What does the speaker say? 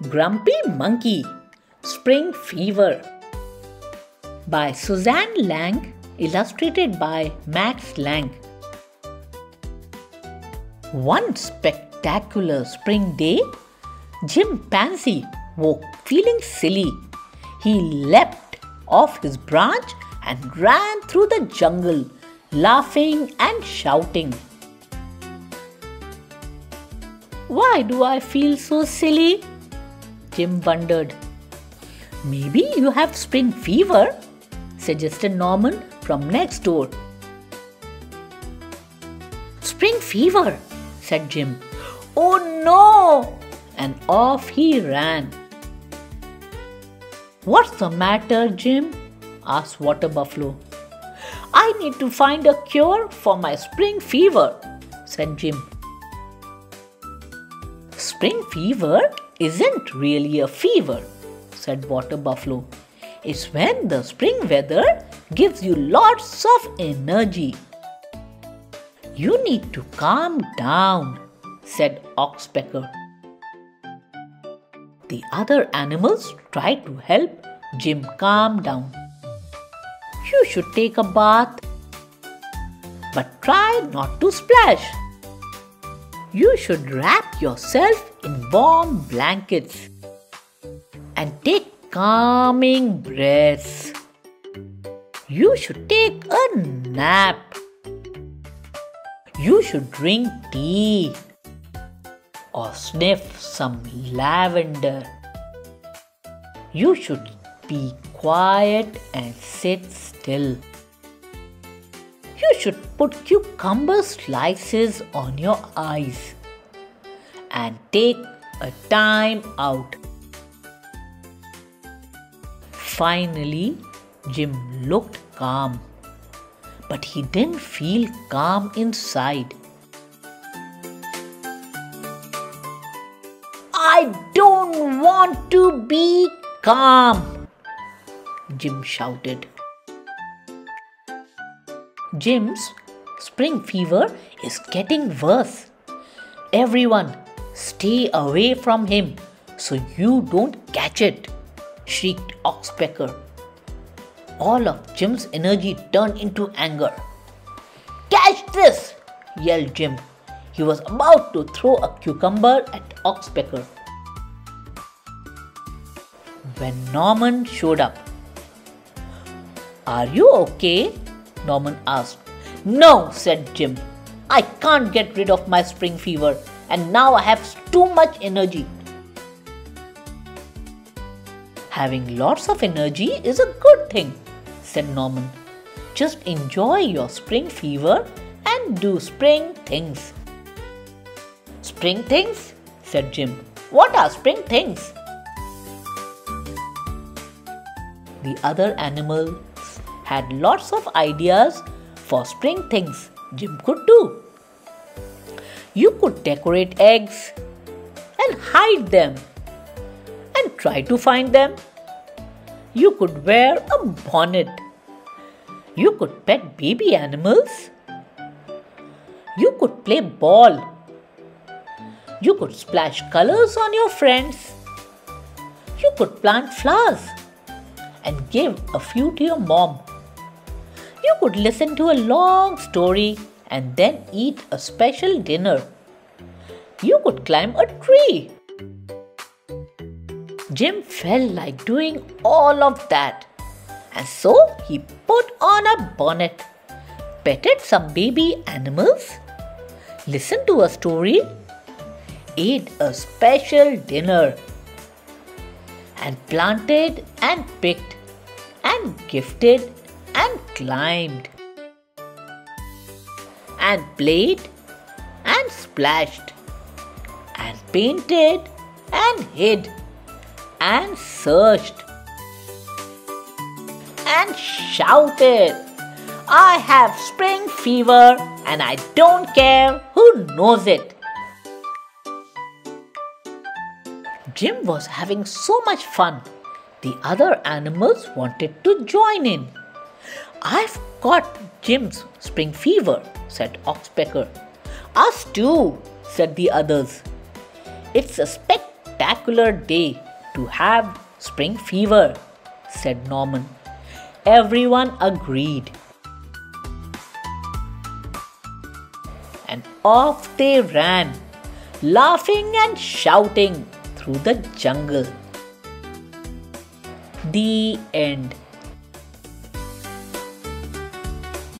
Grumpy Monkey, Spring Fever by Suzanne Lang, illustrated by Max Lang. One spectacular spring day, Chimpanzee woke feeling silly. He leapt off his branch and ran through the jungle, laughing and shouting. "Why do I feel so silly?" Jim wondered. "Maybe you have spring fever," suggested Norman from next door. "Spring fever," said Jim. "Oh no!" And off he ran. "What's the matter, Jim?" asked Water Buffalo. "I need to find a cure for my spring fever," said Jim. "Spring fever isn't really a fever," said Water Buffalo. "It's when the spring weather gives you lots of energy." "You need to calm down," said Oxpecker. The other animals tried to help Jim calm down. "You should take a bath, but try not to splash. You should wrap yourself in warm blankets and take calming breaths. You should take a nap. You should drink tea or sniff some lavender. You should be quiet and sit still. You should put cucumber slices on your eyes and take a time out." Finally, Jim looked calm, but he didn't feel calm inside. "I don't want to be calm," Jim shouted. Jim's spring fever is getting worse. "Everyone, stay away from him so you don't catch it," shrieked Oxpecker. All of Jim's energy turned into anger. "Catch this!" yelled Jim. He was about to throw a cucumber at Oxpecker when Norman showed up. "Are you okay?" Norman asked. "No," said Jim. "I can't get rid of my spring fever, and now I have too much energy." "Having lots of energy is a good thing," said Norman. "Just enjoy your spring fever and do spring things." "Spring things?" said Jim. "What are spring things?" The other animals had lots of ideas for spring things Jim could do. You could decorate eggs and hide them and try to find them. You could wear a bonnet. You could pet baby animals. You could play ball. You could splash colors on your friends. You could plant flowers and give a few to your mom. You could listen to a long story and then eat a special dinner. You could climb a tree. Jim felt like doing all of that, and so he put on a bonnet, petted some baby animals, listened to a story, ate a special dinner, and planted and picked and gifted and climbed and played and splashed and painted and hid and searched and shouted, "I have spring fever and I don't care who knows it." Jim was having so much fun. The other animals wanted to join in. "I've got Jim's spring fever," said Oxpecker. "Us too," said the others. "It's a spectacular spectacular day to have spring fever, said Norman. Everyone agreed. And off they ran, laughing and shouting through the jungle. The end.